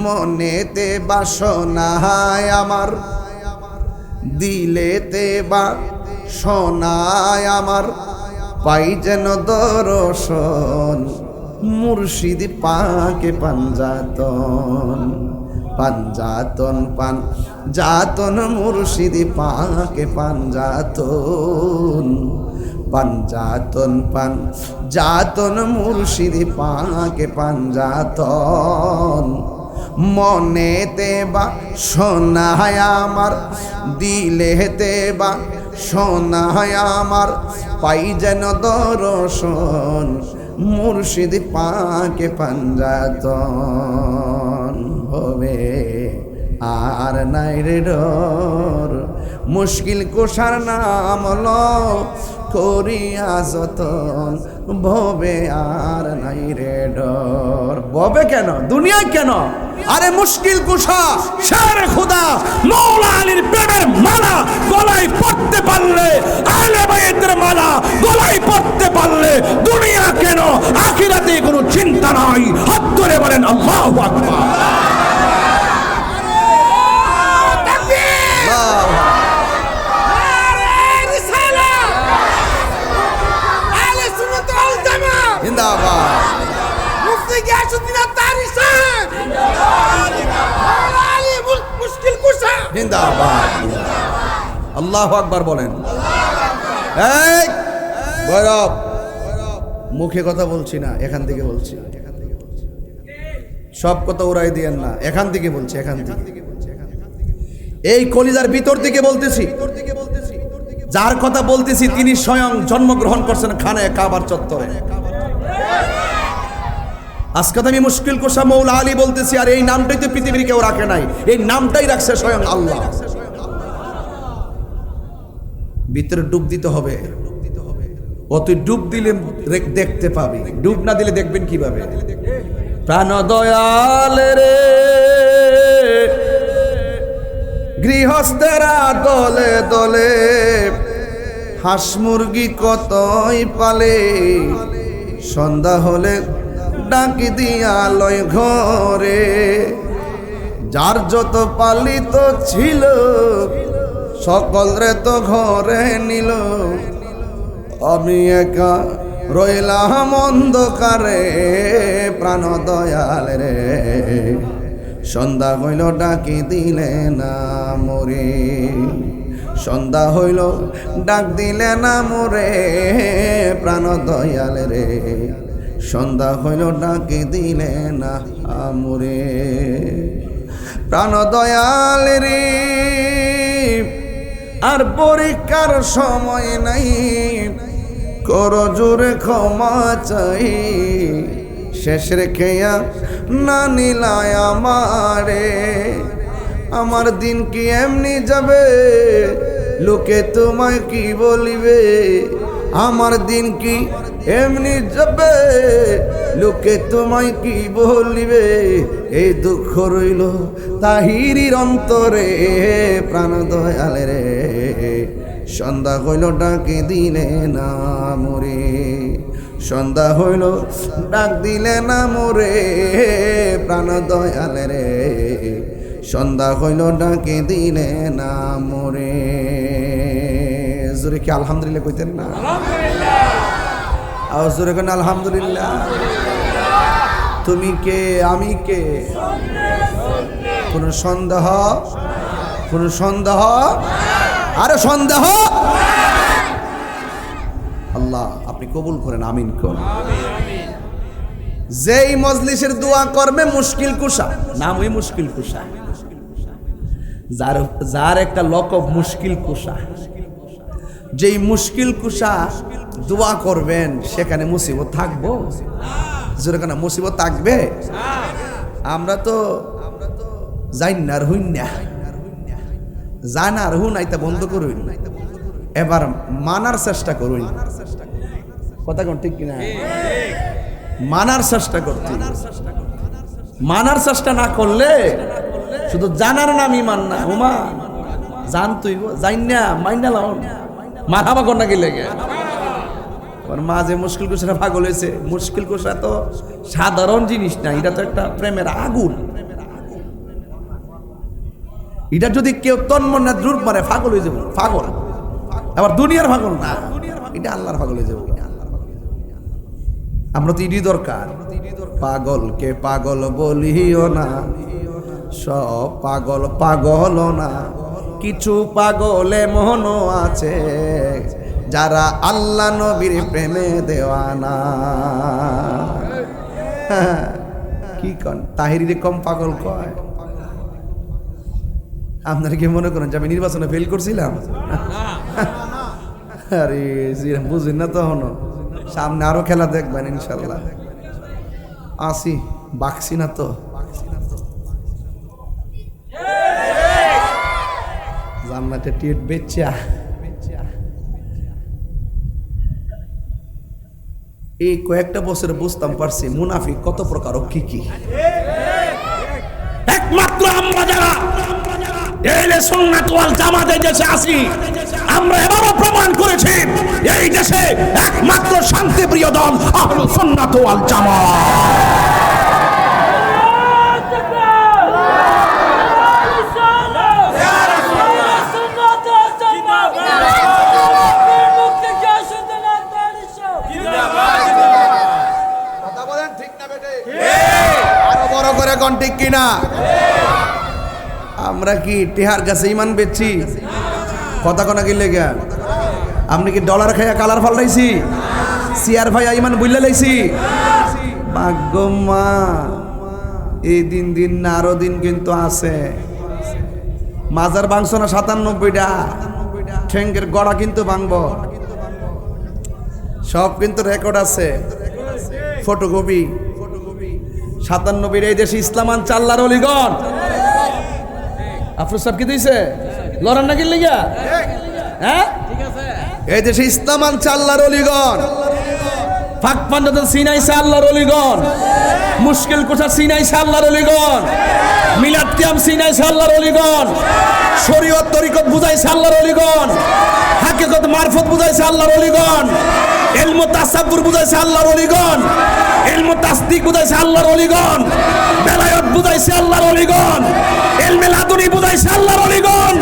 মনেতে বাসনায় আমার, দিলেতে বাসনায় আমার, পাই যেন দর্শন মুর্শিদ পাকে পাঞ্জাতন, পাঞ্জাতন পাঞ্জাতন মুর্শিদ পাকে পাঞ্জাতন, পাঞ্জাতন পাঞ্জাতন মুর্শিদ পাকে পাঞ্জাতন। মনেতে বাসনায় আমার, দিলেতে বাসনায় আমার, পাই যেন দর্শন মুর্শিদ পাকে পাঞ্জাতন। হবে আর নাই রে ডর, মুশকিল কুশার নাম লো করিয়া যতন, ভবে আর নাই রে ডর। ভবে কেন? দুনিয়া কেন? আরে মুশকিল কুশা শের খুদা মৌলা আলীর প্রেমের মালা গলায় পড়তে পারলে, আহলে বাইতের মালা গলায় পড়তে পারলে দুনিয়া কেন, আখিরাতে কোনো চিন্তা নাই। হাত ধরে বলেন আল্লাহু আকবার। আল্লাহু আকবার বলেন। এই বৈরব, মুখে কথা বলছি না, এখান থেকে বলছি। সব কথা উড়াই দিয়েন না, এখান থেকে বলছি, এখান থেকে। এই কলিজার ভিতর থেকে বলতেছি। যার কথা বলতেছি তিনি স্বয়ং জন্মগ্রহণ করছেন খানায়ে কাবার চত্বরে। আজকে আমি মুশকিল কুশা মৌলা আলী বলতেছি, আর এই নামটাই তো পৃথিবীর কেউ রাখে নাই, এই নামটাই রাখছে স্বয়ং আল্লাহ। ভিতরে ডুব দিতে হবে, অত ডুব দিলে দেখতে পাবি, ডুব না দিলে দেখবেন কিভাবে? প্রাণ দয়াল রে গৃহস্থেরা দলে দলে, হাঁস মুরগি কতই পালে, সন্ধ্যা হলে ডাকি দিয়া লয় ঘরে, যার যত পালিত ছিল সকল রে তো ঘরে নিল, আমি একা রইলাম অন্ধকারে। প্রাণ দয়াল রে সন্ধ্যা হইল ডাকি দিলে না মোরে, সন্ধ্যা হইল ডাক দিলে না মোরে। প্রাণ দয়াল রে সন্ধ্যা হইল ডাকি দিলে না মোরে। প্রাণ দয়াল রে আর পরীক্ষার সময় নাই, কর জোরে ক্ষমা চাই, শেষ রেখেয়া না নিলায় আমারে। আমার দিন কি এমনি যাবে, লোকে তোমায় কি বলিবে? আমার দিন কি এমনি যাবে, লোকে তোমায় কি বলিবে? এই দুঃখ রইল তাহিরির অন্তরে। প্রাণ দয়াল রে সন্ধ্যা হইল ডাকে দিলে না মোরে, সন্ধ্যা হইল ডাক দিলে না মোরে। প্রাণ দয়াল রে সন্ধ্যা হইল ডাকে দিলে না মোরে। জোরে কি আলহামদুলিল্লাহ কইতেন না? আওয়াজ জোরে কেন আলহামদুলিল্লাহ। তুমি কে আমি কে, কোন সন্দেহ, কোন সন্দেহ, আরে সন্দেহ। আল্লাহ আপনি কবুল করেন, আমিন করেন। যেই মজলিসের দোয়া করবে মুশকিল কুশা, নাম ওই মুশকিল কুশা, যার যার একটা লকব মুশকিল কুশা, যেই মুশকিল কুশা দোয়া করবেন সেখানে মুসিবত থাকবো, যেখানে মুসিবত থাকবে। আমরা তো জানার হইন না, জানার হুন আইতা বন্ধ করুন, এবার মানার চেষ্টা করুন। কথা কোন ঠিক কিনা? মানার চেষ্টা করতে, মানার চেষ্টা না করলে শুধু জানার নাম ইমান না। হুমা জান তুই জান না মাইনা লাও মারাবা কর নাকি লেগে মা যে মুশকিল কুশা পাগল হয়েছে। মুশকিল কুশা তো সাধারণ জিনিস না, এটা তো একটা প্রেমের আগুন। এটা যদি কেউ তন্মনে দ্রুত মারে পাগল হয়ে যাবো, পাগল। আবার দুনিয়ার পাগল না, এটা আল্লাহর পাগল হয়ে যাবো। আমরা তো ইডি দরকার। পাগলকে পাগল বলিও না, সব পাগল পাগল না, কিছু পাগলে মনও আছে যারা আল্লাহ নবীর প্রেমে দেওয়ানা। কি কন তাহিরি কম পাগল কয়? আপনারা কি মনে করেন যে আমি নির্বাচনে ফেল করছিলাম? আরে বুঝেন না তখন, সামনে আরো খেলা দেখবেন ইনশাল্লাহ। আসি বাকছি না তো, জান্নাতে টিট বেচা। এই কয়েকটা বছরে বুঝতাম পারছি মুনাফিক কত প্রকার ও কি কি। একমাত্র আমরা যারা এলে সুন্নাত ওয়াল জামাতের দেশে আছি, আমরা এবারও প্রমাণ করেছি এই দেশে একমাত্র শান্তিপ্রিয় দল আহলুস সুন্নাত ওয়াল জামাত। কথা বলেন ঠিক না বেটে? আরো বড় করে কোন ঠিক কিনা? আমরা কি টিহার কাছে ইমান বেচছি? কথা কোনা কি লেগে? আপনি কি ডলার খাইয়া কালার ফাল্লাইছি? সিয়ার ভাইয়া ইমান বুঝলে লাইছি? ভাগ্যমা এই দিন দিন না আরো দিন কিন্তু আছে। মাজার ভাঙছ না ৯৭টা, ঠেঙ্গের গড়া কিন্তু ভাঙব, সব কিন্তু রেকর্ড আছে, ফটোকপি। ৯৭ এই দেশে ইসলাম আনছে আল্লাহর ওলিগণ। আফরোজ সাহেব কি দিয়েছে লড়ান নাকি লিগা? হ্যাঁ, এই দেশে ইসলাম আনছে আল্লাহর ওলিগণ। ফাঁক পাঞ্জাতন সিনাইছে আল্লাহর ওলিগণ, মুশকিল কোঠা সিনাইছে আল্লাহর ওলিগণ, মিলাদ কিয়াম সিনাইছে আল্লাহর ওলিগণ, শরীয়ত তরিকত বুঝাইছে আল্লাহর ওলিগণ, হাকিকত মারফত বুঝাইছে আল্লাহর ওলিগণ, ইলমু তাসাব্বুর বুঝাইছে আল্লাহর ওলিগণ, ইলমু তাসদিক বুঝাইছে আল্লাহর ওলিগণ, বেলায়েত বুঝাইছে আল্লাহর ওলিগণ, ইলমে লাদুনি বুঝাইছে আল্লাহর ওলিগণ।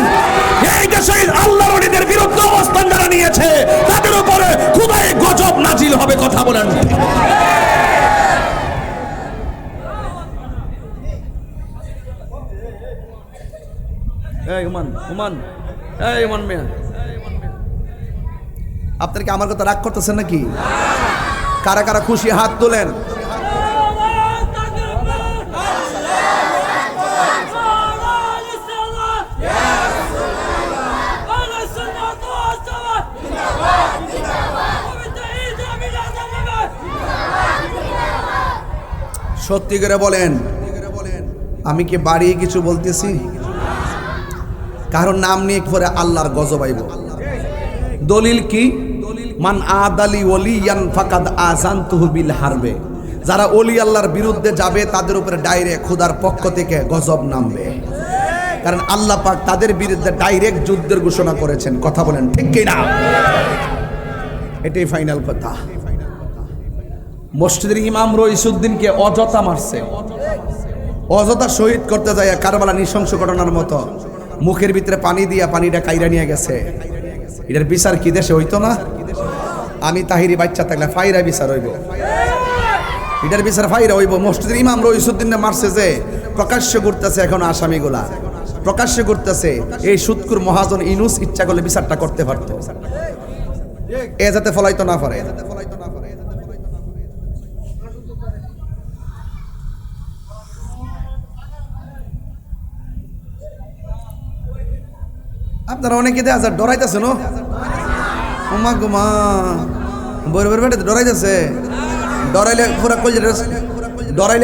এই দেশে আল্লাহর ওলিদের বিরুদ্ধে অবস্থান যারা নিয়েছে তাদের উপরে খুদায়ে গজব নাজিল হবে। কথা বলেন। এই উমান উমান এই উমান মিয়া, আপনারা কি আমার কথা রাগ করতেছেন নাকি? কারা কারা খুশি হাত তোলেন। সত্যি করে বলেন, আমি কি বাড়িয়ে কিছু বলতেছি? কারণ নাম নিয়ে পরে আল্লাহর গজব আইব। দলিল কি? মান আদালি ওলিয়ান ফাকাদ আযানতুহু বিল হারবে। যারা ওলি আল্লাহর বিরুদ্ধে যাবে তাদের উপরে ডাইরেক্ট খোদার পক্ষ থেকে গজব নামবে। কারণ আল্লাহ পাক তাদের বিরুদ্ধে ডাইরেক্ট যুদ্ধের ঘোষণা করেছেন। কথা বলেন ঠিক কি না? এটাই ফাইনাল কথা। মসজিদের ইমাম রইসুদ্দিনকে অযথা মারছে, অযথা শহীদ করতে যায় কারবালা নৃশংস ঘটনার মতো। মুখের ভিতরে পানি দিয়া পানিটা কাইরা নিয়ে গেছে। এটার বিচার কি দেশে হইতো না? আমি তাহিরি বাচ্চা থাকলে ফাইরা বিচার হইব, এটার বিচার ফাইরা হইব। মসজিদের ইমাম রইসুদ্দিন মারছে যে প্রকাশ্য করতেছে, এখন আসামিগুলা প্রকাশ্য করতেছে। এই সুদকুর মহাজন ইনুস ইচ্ছা করলে বিচারটা করতে পারতো, এ যাতে ফলাইতো না পারে। আপনারা অনেকে দেখা যায় ডরাইতেছে নো ওমা গুমা বইর বইর বেটে ডরাইতেছে ডরাইলে পুরা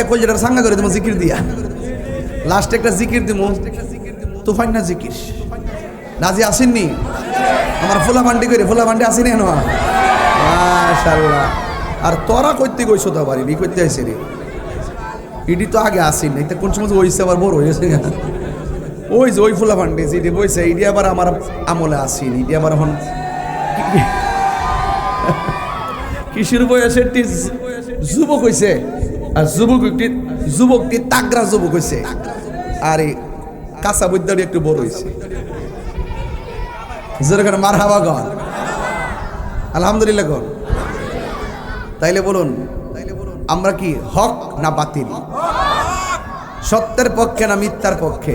কলজেটার সাঙ্গা করে দেবো জিকির দিয়া লাস্টে একটা জিকির দিব তুফান না জিকির নাজি আসেননি আমার ফুলা বান্ডি আসেনি না মাশাআল্লাহ আর তোরা করতে গইছো তো বাড়ি বি করতে আইছে রে ইডি তো আগে আসেন নাই তা কোন সময় হইছে আবার বড় হয়েছে ওই যে ওই ফুলা বান্ডি ইডি বইছে ইডি আবার আমার আমলে আসেন ইডি আবার এখন কিশোর বয়সে একটি যুবক হইছে আর যুবকটি তাগরা যুবক হইছে আর এই কাঁচা বৈদ্যারি একটু বড় হয়েছে যেরকম মারহাবা গন আলহামদুলিল্লাহ গন তাইলে বলুন আমরা কি হক না বাতিল সত্যের পক্ষে না মিথ্যার পক্ষে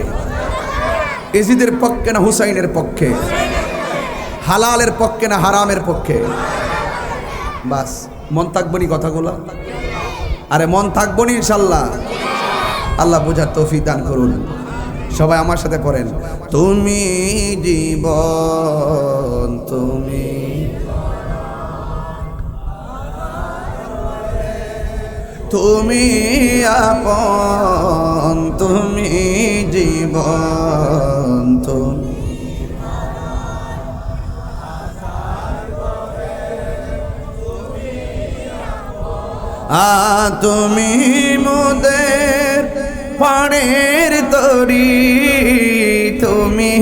এজিদের পক্ষে না হুসাইনের পক্ষে হালালের পক্ষে না হারামের পক্ষে বাস মন থাকবনি কথাগুলো আরে মন থাকবনি ইনশাল্লাহ আল্লাহ বোঝার তৌফিক দান করুন সবাই আমার সাথে পড়েন তুমি জীবন তুমি আপন তুমি জীবন তুমি তুমি মোদের পাড়ের তরি তুমি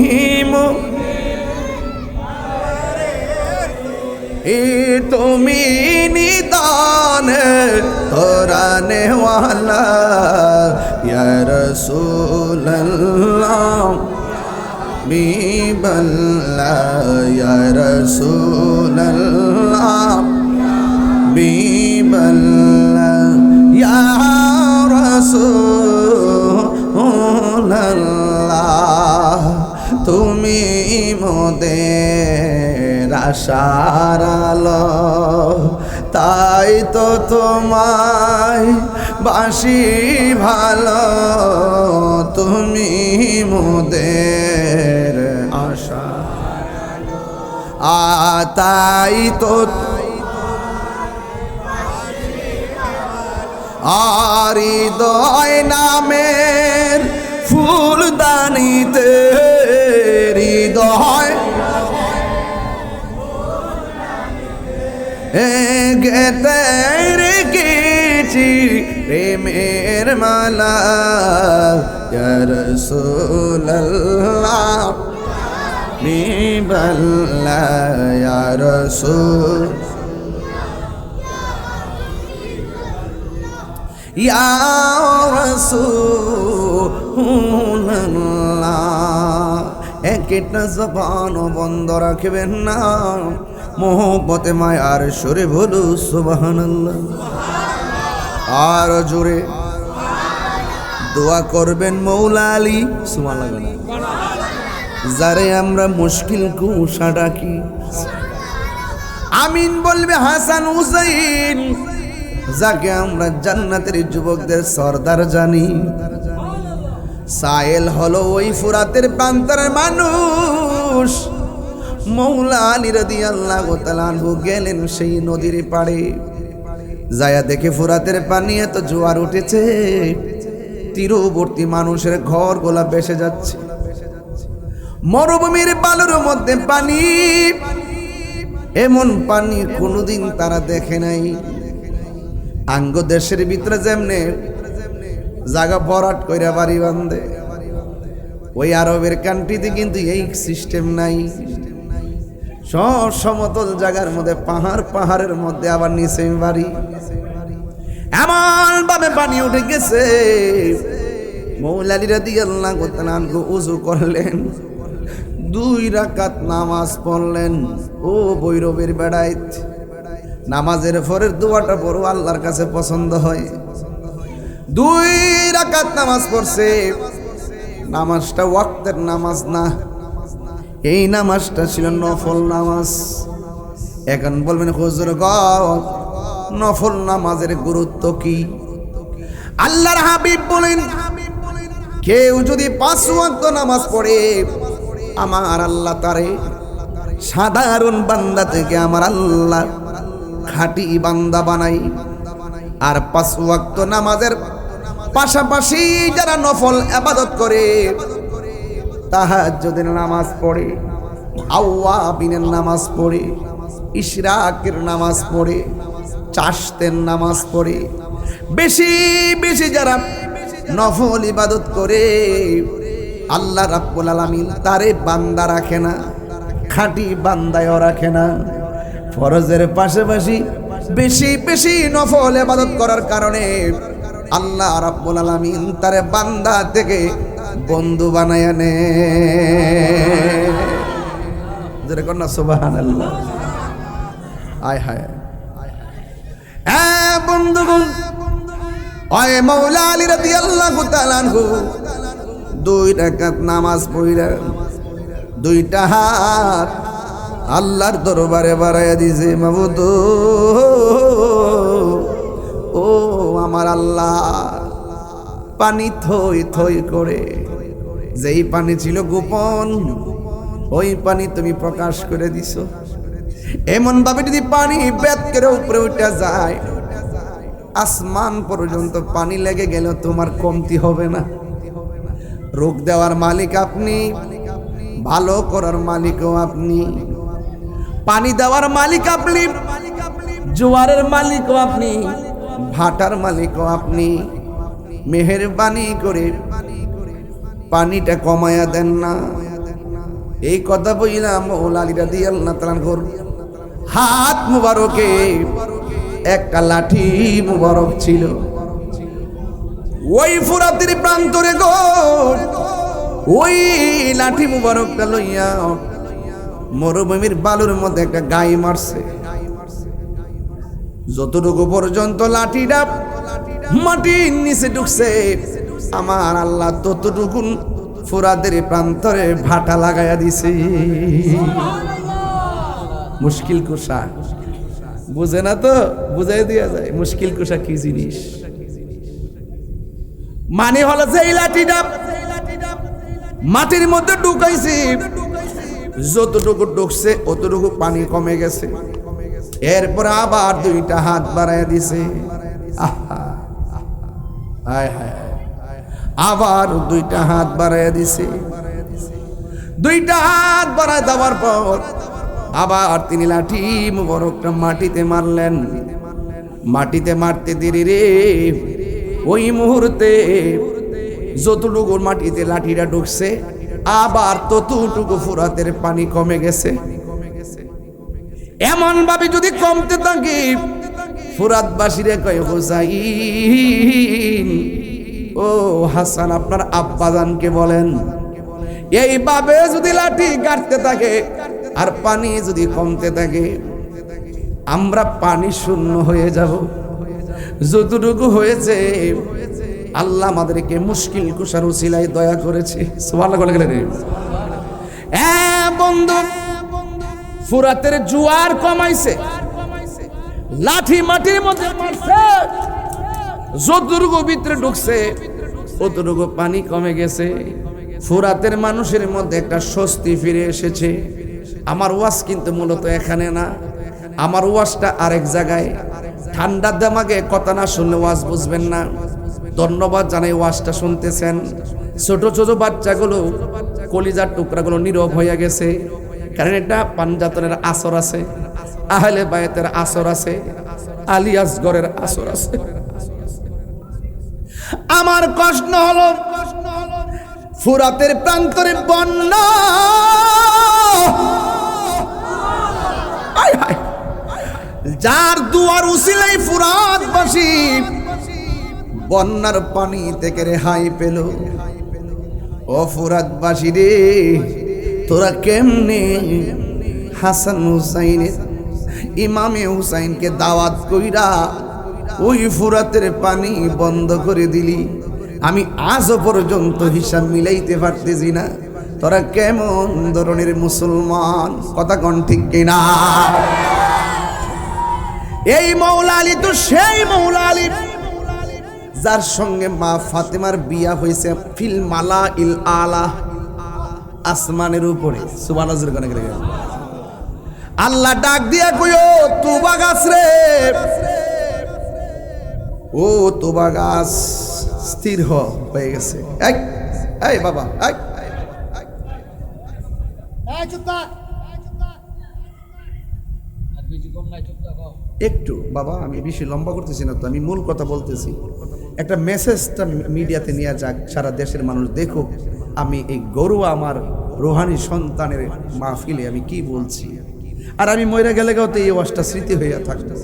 তুমি নিদান তোরানে ওয়ালা ইয়া রাসূলুল্লাহ বিবাল্লাহ ইয়া রাসূলুল্লাহ বিবাল্লাহ ইয়া রাসূলুল্লাহ তুমি মোদের আশার আলো তাই তো তোমায় বাসি ভালো তুমি মোদের আশা তাই তো আর হৃদয় নামের ফুলদানিতে হৃদয় গেতে রেখেছি প্রেমের মালা ইয়া রাসূলুল্লাহ বিবাল্লাহ ইয়া রাসূল ইয়া রাসূলুল্লাহ একটা জবান বন্ধ রাখবেন না মোহব্বতে মায়ার সুরে বলু সুবহানাল্লাহ আর জোরে দোয়া করবেন মৌলা আলী সুবহানাল্লাহ যারে আমরা মুশকিল কুশা ডাকি আমিন বলবে হাসান হুসাইন যাকে আমরা জান্নাতের যুবকদের সর্দার জানি সায়েল হলো ওই ফুরাতের প্রান্তের মানুষ মৌলা আলী রাদিয়াল্লাহু তাআলা আনহু গেলেন সেই নদীর পাড়ে যায়া দেখে ফুরাতের পানি এত জোয়ার উঠেছে তীরবর্তী মানুষের ঘর গোলা ভেসে যাচ্ছে মরুভূমির বালুর মধ্যে পানি এমন পানি কোনোদিন তারা দেখে নাই আঙ্গ দেশের ভিতরে যেমনে জায়গা ভরাট কইরা বাড়ি বান্ধে ওই আরবের কান্ট্রিতে কিন্তু এই সিস্টেম নাই সব সমতল জায়গার মধ্যে পাহাড়ের মধ্যে আবার নিচে বাড়ি এমন ভাবে পানি উঠে গেছে মৌলা আলী রাদিয়াল্লাহু তাআলা আনহু ওযু করলেন 2 রাকাত নামাজ পড়লেন ও বৈরবের বেড়াইত নামাজের পরের দোয়াটা বড় আল্লাহর কাছে পছন্দ হয় 2 রাকাত নামাজ পড়ছে নামাজটা ওয়াক্তের নামাজ না এই নামাজটা ছিল নফল নামাজ এখন বলবেন হুজুর গো নফল নামাজের গুরুত্ব কি আল্লাহর হাবিব বলেন কেউ যদি 5 ওয়াক্ত নামাজ পড়ে আমার আল্লাহ তারে সাধারণ বান্দা থেকে আমার আল্লাহ খাঁটি বান্দা বানাই। আর 5 ওয়াক্ত নামাজের পাশাপাশি যারা নফল ইবাদত করে, তাহাজ্জুদের নামাজ পড়ে, আওয়াবিনের নামাজ পড়ে, ইশরাকের নামাজ পড়ে, চাশতের নামাজ পড়ে, বেশি বেশি যারা নফল ইবাদত করে, আল্লাহ রাব্বুল আলামিন তারে বান্দা রাখে না, খাঁটি বান্দায়ও রাখে না। ফরজের পাশাপাশি বেশি বেশি নফল ইবাদত করার কারণে আল্লাহ রাব্বুল আলামিন তারে বান্দা থেকে বন্ধু বানায় নেয়। যেরকম না সুবহানাল্লাহ। আয় হায় বন্ধুগণ, ওই মাওলা আলী রাদিয়াল্লাহু তাআলা আনহু 2 রাকাত নামাজ পড়িলেন, 2টা হাত আল্লাহর দরবারে বাড়াইয়া দিয়েছে। মাবুদ ও আমার আল্লাহ, পানি থই থই করে, যেই পানি ছিল গোপন ওই পানি তুমি প্রকাশ করে দিছো। এমন ভাবে যদি পানি বেদ করে উপরে উঠে যায়, আসমান পর্যন্ত পানি লেগে গেল, তোমার কমতি হবে না। রোগ দেওয়ার মালিক আপনি, ভালো করার মালিকও আপনি, পানি দেওয়ার মালিক আপনি, জোয়ারের মালিকও আপনি, ভাটার মালিকও আপনি। মেহেরবানি করে পানিটা কমায়া দেন না। এই কথা বইলাম মাওলা আলী রাদিয়াল্লাহু তাআলা আনহুর হাত মুবারকে একটা লাঠি মুবারক ছিল। ওই ফুরাতের প্রান্তরে গো, ওই লাঠি মুবারকটা লইয়া মরুভূমির বালুর মধ্যে একটা গাই মারছে। যতটুকু পর্যন্ত লাঠিটা মাটির নিচে ঢুকছে, আমার আল্লাহ ততটুকু ফুরাতের প্রান্তরে ভাটা লাগাইয়া দিছে। মুশকিল কুশা বুঝে না তো, বুঝাই দিয়া যায় মুশকিল কুশা কি জিনিস। মানে হলো যে এই লাঠিটা মাটির মধ্যে ঢুকাইছে, যতটুকু ঢুকছে অতটুকু পানি কমে গেছে। এরপর আবার 2টা হাত বাড়াইয়া দিছে। হায় হায়, আবার 2টা হাত বাড়াইয়া দিছে। 2টা হাত বাড়ায় দেওয়ার পর আবার তিনি লাঠি মুবারকটা মাটিতে মারলেন। মাটিতে মারতে দেরি রে, ওই মুহূর্তে যতটুকু মাটিতে লাঠিটা ঢুকছে আবার ততটুকু ফুরাতের পানি কমে গেছে। এমন ভাবে যদি কমতে থাকে, ফুরাতবাসীরে কয় হুসাইন ও হাসান আপনার আব্বাজানকে বলেন, এইভাবে যদি লাঠি কাটতে থাকে আর পানি যদি কমতে থাকে, আমরা পানি শূন্য হয়ে যাব। যতটুকু হয়েছে আল্লাহ আমাদেরকে মুশকিল কুশার উসিলায় দয়া করেছে। সুবহানাল্লাহ বলে গেলেন। বন্ধু, ফুরাতের জোয়ার কমাইছে, লাঠি মাটির মধ্যে মারছে, যতটুকু ভিতরে ঢুকছে অতটুকু পানি কমে গেছে। ফুরাতের মানুষের মধ্যে একটা স্বস্তি ফিরে এসেছে। আমার ওয়াজ কিন্তু মূলত এখানে না, আমার ওয়াজটা আরেক জায়গায়। ঠান্ডা দামাগে কথা না শুনলে ওয়াজ বুঝবেন না। ধন্যবাদ জানাই ওয়াজটা শুনতেছেন। ছোট ছোট বাচ্চাগুলো কলিজার টুকরাগুলো নীরব হয়ে গেছে, কারণ এটা পাঞ্জাতনের আসর আছে, আহলে বায়াতের আসর আছে, আলী আসগরের আসর আছে। আমার কষ্ট হলো ফুরাতের প্রান্তরে বন্যা, যার দুয়ার উসিলাই ফুরাতবাসী বন্যার পানি থেকে রেহাই পেল। ও ফুরাতবাসী রে, তোরা কেমনে হাসান হুসাইনের, ইমামে হুসাইনকে দাওয়াত কইরা ওই ফুরাতের পানি বন্ধ করে দিলি? আমি আজও পর্যন্ত হিসাব মিলাইতে পারতেছি না তোরা কেমন ধরনের মুসলমান। কথা কোন ঠিক কিনা? এই মাওলা আলী তো সেই মাওলা আলী যার সঙ্গে মা ফাতেমার বিয়া হয়েছে ফিল মালা ইল আলা, আসমানের উপরে সুবহানাল্লাহ গানে গেলে আল্লাহ ডাক দিয়া কইও তুবা গাছ রে, ও তুবা গাছ স্থির হয়ে গেছে। এই বাবা একটু বাবা, আমি বেশি লম্বা করতেছি না তো, আমি মূল কথা বলতেছি। একটা মেসেজটা মিডিয়াতে নিয়ে যাক, সারা দেশের মানুষ দেখুক আমি এই গরু আমার রোহানি সন্তানের মাহফিলে আমি কি বলছি। আর আমি মরে গেলে গেও তো এই ওয়াজটা স্মৃতি হইয়া থাকতো।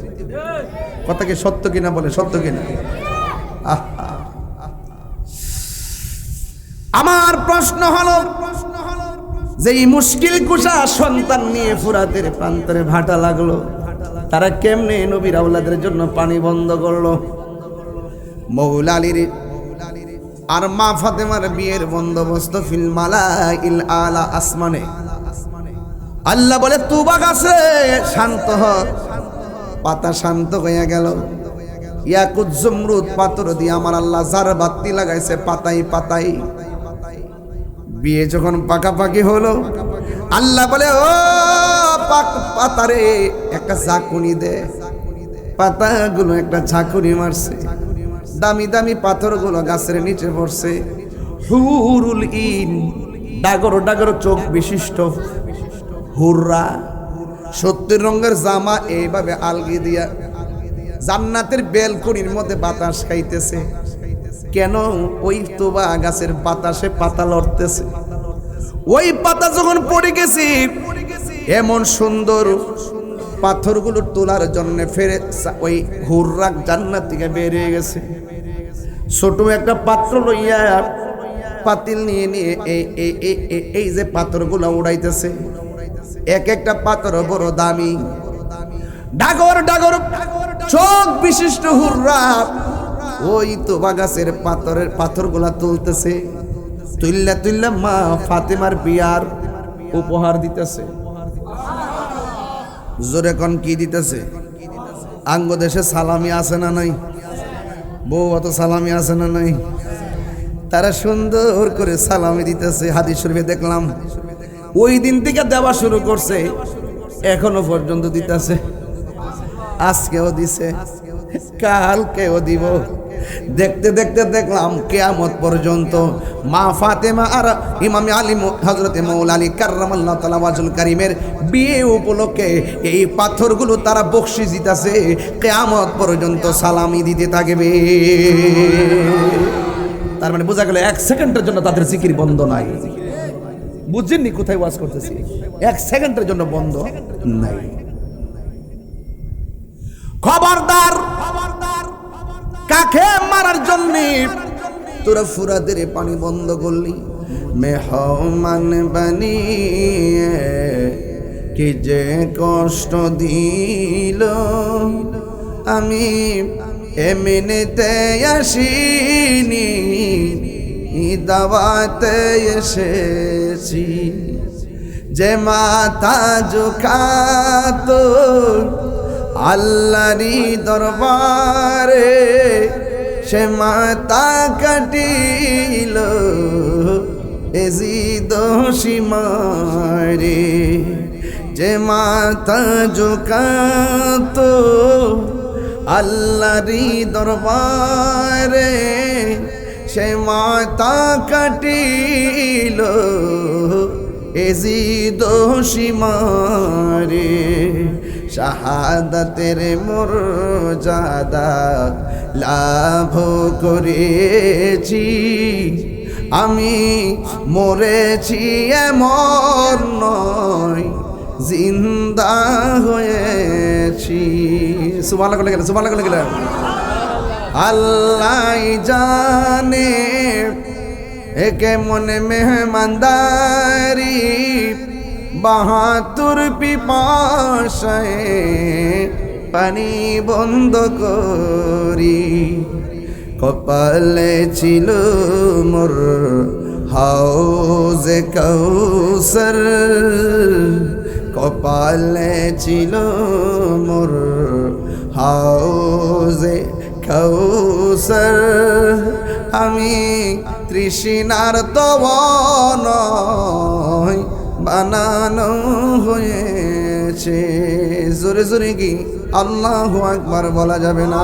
কথা কি সত্য কিনা বলে, সত্য কিনা? আমার প্রশ্ন হলো যে এই মুশকিল কুশা সন্তান নিয়ে ফুরাতের প্রান্তরে ভাটা লাগলো, তারা কেমনে নবীর আওলাদের জন্য পানি বন্ধ করলো? মৌলা আলীর আর মা ফাতেমার বিয়ের বন্দোবস্ত ফিল মালাইল আলা আসমানে। আল্লাহ বলে তুবা গাছে শান্ত হ, পাতা শান্ত হয়ে গেল। ইয়াকুত জমরুদ পাথর দিয়ে আমার আল্লাহ জার বাতি লাগাইছে পাতাই পাতাই। বিয়ে যখন পাকাপাকি হলো, আল্লাহ বলে ও পাতারে একটা ঝাঁকুনি দে। পাতাগুলো একটা ঝাঁকুনি মারছে, দামি দামি পাথরগুলো গাছের নিচে পড়ছে। হুরুল ইন, ডাগর ডাগর চোখ বিশিষ্ট হুররা, 70 রঙের জামা এইভাবে আলগি দিয়া জান্নাতের বেলকনির মধ্যে বাতাস খাইতেছে। কেন? ওই তুবা গাছের বাতাসে পাতা লড়তেছে। ওই পাতা যখন পড়ে গেছে, এমন সুন্দর পাথরগুলো তোলার জন্য ফেরে ওই হুররা জান্নাত থেকে বেরিয়ে গেছে। ছোট একটা পাত্র লইয়া পাতিল নিয়ে নিয়ে এই যে পাথরগুলো উড়াইতেছে, এক একটা পাথর বড় দামি, ডাগর ডাগর চোখ বিশিষ্ট হুররা ওই তুবা গাছের পাথরগুলা তুলতেছে। তুল্লা তুল্লা মা ফাতেমার বিয়ার উপহার দিতেছে। জোরে কোন কি দিতেছে? আঙ্গ দেশে সালামি আছে না নাই? বউ অত সালামি আছে না নাই? তারা সুন্দর করে সালামি দিতেছে। হাদিস শরীফে দেখলাম ওই দিন থেকে দেওয়া শুরু করছে, এখনো পর্যন্ত দিতেছে। আজকেও দিছে, কালকেও দিব। দেখতে দেখতে দেখলাম কিয়ামত পর্যন্ত মা ফাতেমা আর ইমাম আলী হযরতে মাওলা আলী কাররামাল্লাহু তাআলা ওয়াজহুল কারীমের বিয়ে উপলক্ষে এই পাথরগুলো তারা বকশিশ দিতেছে, কিয়ামত পর্যন্ত সালামি দিতে থাকবে। তার মানে বোঝা গেল 1 সেকেন্ডের জন্য তাদের জিকির বন্ধ নাই। বুঝছেননি কোথায় ওয়াজ করতেছি? 1 সেকেন্ডের জন্য বন্ধ নাই। খবরদার, কাকে মারার জন্য তোরা ফুরাতের পানি বন্ধ করলি? মেহমান বানিয়ে কি যে কষ্ট দিল, আমি এমনিতে আসিনি, দাওয়াতে এসেছি। যে মাথা ঝুঁকাতো আল্লাহরই দরবারে, সে মাথা কাটিল এজিদ সীমারে। যে মাথা ঝুঁকাতো আল্লাহরই দরবারে, সে মাথা কাটিল এজিদ সীমারে। শাহাদাতের মর্যাদা লাভ করেছি, আমি মরেছি এমন নয়, জিন্দা হয়েছি। সুবহানাল্লাহ বলে গেলেন, সুবহানাল্লাহ বলে গেলেন। আল্লাহ জানে একে মনে মেহমানদারি, 72 পিপাসায় পানি বন্ধ করি। কপালে ছিল মোর হাউজে কাউসার, কপালে ছিল মোর হাউজে কাউসার। আমি তৃষ্ণার তব নয় বানানো হয়েছে। জোরে জোরে কি আল্লাহু আকবার বলা যাবে না?